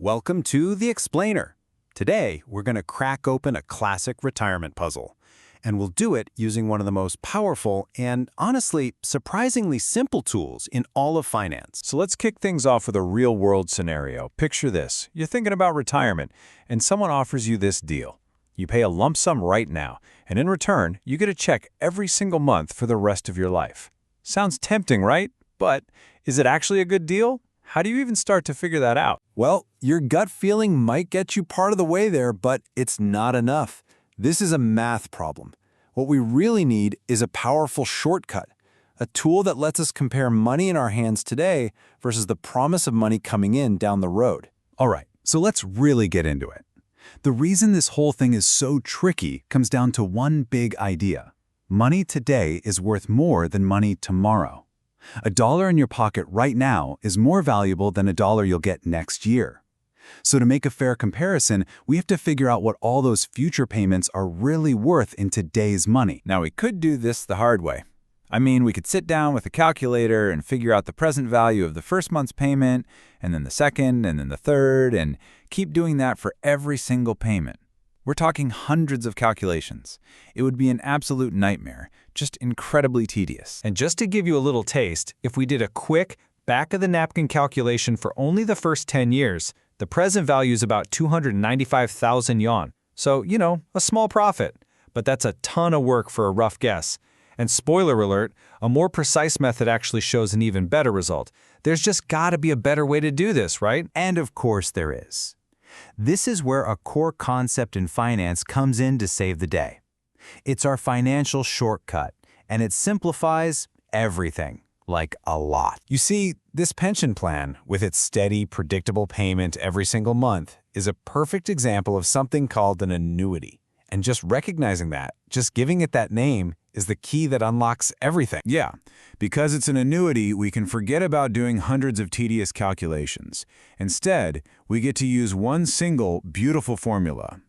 Welcome to The Explainer. Today, we're going to crack open a classic retirement puzzle. And we'll do it using one of the most powerful and, honestly, surprisingly simple tools in all of finance. So let's kick things off with a real-world scenario. Picture this. You're thinking about retirement, and someone offers you this deal. You pay a lump sum right now, and in return, you get a check every single month for the rest of your life. Sounds tempting, right? But is it actually a good deal? How do you even start to figure that out? Well, your gut feeling might get you part of the way there, but it's not enough. This is a math problem. What we really need is a powerful shortcut, a tool that lets us compare money in our hands today versus the promise of money coming in down the road. All right, so let's really get into it. The reason this whole thing is so tricky comes down to one big idea. Money today is worth more than money tomorrow. $1 in your pocket right now is more valuable than $1 you'll get next year. So to make a fair comparison, we have to figure out what all those future payments are really worth in today's money. Now, we could do this the hard way. I mean, we could sit down with a calculator and figure out the present value of the first month's payment, and then the second, and then the third, and keep doing that for every single payment. We're talking hundreds of calculations. It would be an absolute nightmare, just incredibly tedious. And just to give you a little taste, if we did a quick, back-of-the-napkin calculation for only the first 10 years, the present value is about 295,000 yuan. So, a small profit. But that's a ton of work for a rough guess. And spoiler alert, a more precise method actually shows an even better result. There's just gotta be a better way to do this, right? And of course there is. This is where a core concept in finance comes in to save the day. It's our financial shortcut, and it simplifies everything, like a lot. You see, this pension plan, with its steady, predictable payment every single month, is a perfect example of something called an annuity. And just recognizing that, just giving it that name, is the key that unlocks everything. Yeah, because it's an annuity, we can forget about doing hundreds of tedious calculations. Instead, we get to use one single, beautiful formula.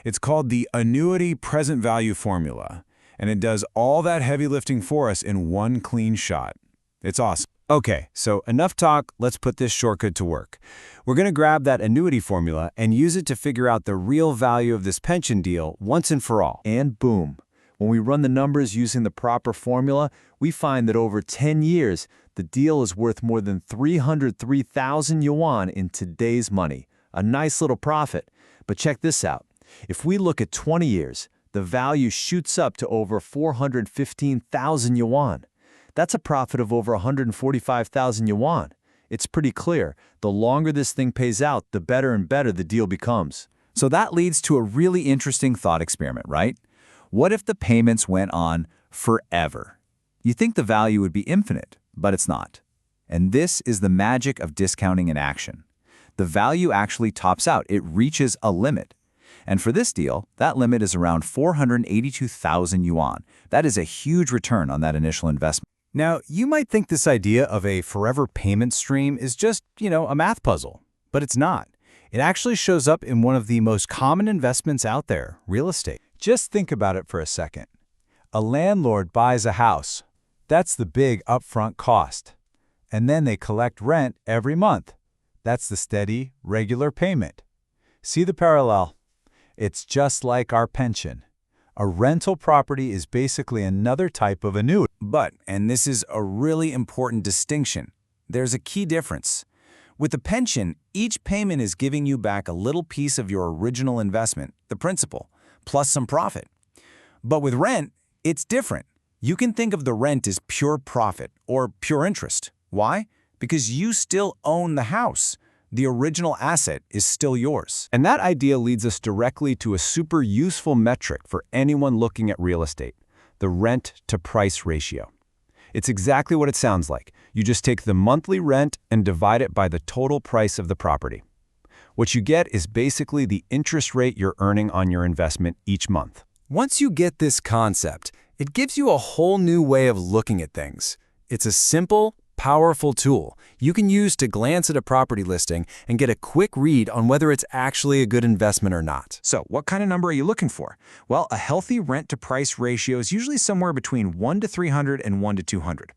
It's called the Annuity Present Value Formula, and it does all that heavy lifting for us in one clean shot. It's awesome. Okay, so enough talk, let's put this shortcut to work. We're going to grab that annuity formula and use it to figure out the real value of this pension deal once and for all. And boom. When we run the numbers using the proper formula, we find that over 10 years, the deal is worth more than 303,000 yuan in today's money. A nice little profit. But check this out. If we look at 20 years, the value shoots up to over 415,000 yuan. That's a profit of over 145,000 yuan. It's pretty clear. The longer this thing pays out, the better and better the deal becomes. So that leads to a really interesting thought experiment, right? What if the payments went on forever? You think the value would be infinite, but it's not. And this is the magic of discounting in action. The value actually tops out. It reaches a limit. And for this deal, that limit is around 482,000 yuan. That is a huge return on that initial investment. Now, you might think this idea of a forever payment stream is just, a math puzzle. But it's not. It actually shows up in one of the most common investments out there, real estate. Just think about it for a second. A landlord buys a house. That's the big upfront cost. And then they collect rent every month. That's the steady, regular payment. See the parallel? It's just like our pension. A rental property is basically another type of annuity. But, and this is a really important distinction, there's a key difference. With the pension, each payment is giving you back a little piece of your original investment, the principal, plus some profit. But with rent, it's different. You can think of the rent as pure profit or pure interest. Why? Because you still own the house. The original asset is still yours. And that idea leads us directly to a super useful metric for anyone looking at real estate, the rent-to-price ratio. It's exactly what it sounds like. You just take the monthly rent and divide it by the total price of the property. What you get is basically the interest rate you're earning on your investment each month. Once you get this concept, it gives you a whole new way of looking at things. It's a simple, powerful tool you can use to glance at a property listing and get a quick read on whether it's actually a good investment or not. So, what kind of number are you looking for? Well, a healthy rent-to-price ratio is usually somewhere between 1 to 300 and 1 to 200.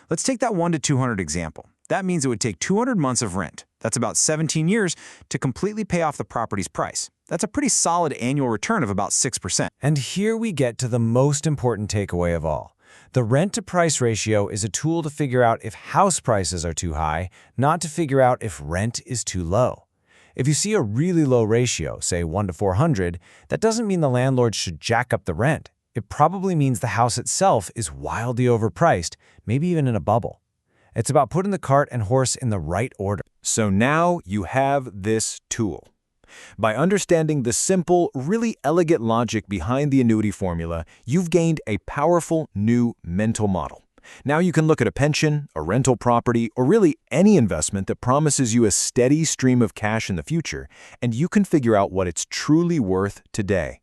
Let's take that 1 to 200 example. That means it would take 200 months of rent. That's about 17 years to completely pay off the property's price. That's a pretty solid annual return of about 6%. And here we get to the most important takeaway of all. The rent-to-price ratio is a tool to figure out if house prices are too high, not to figure out if rent is too low. If you see a really low ratio, say 1 to 400, that doesn't mean the landlord should jack up the rent. It probably means the house itself is wildly overpriced, maybe even in a bubble. It's about putting the cart and horse in the right order. So now you have this tool. By understanding the simple, really elegant logic behind the annuity formula, you've gained a powerful new mental model. Now you can look at a pension, a rental property, or really any investment that promises you a steady stream of cash in the future, and you can figure out what it's truly worth today.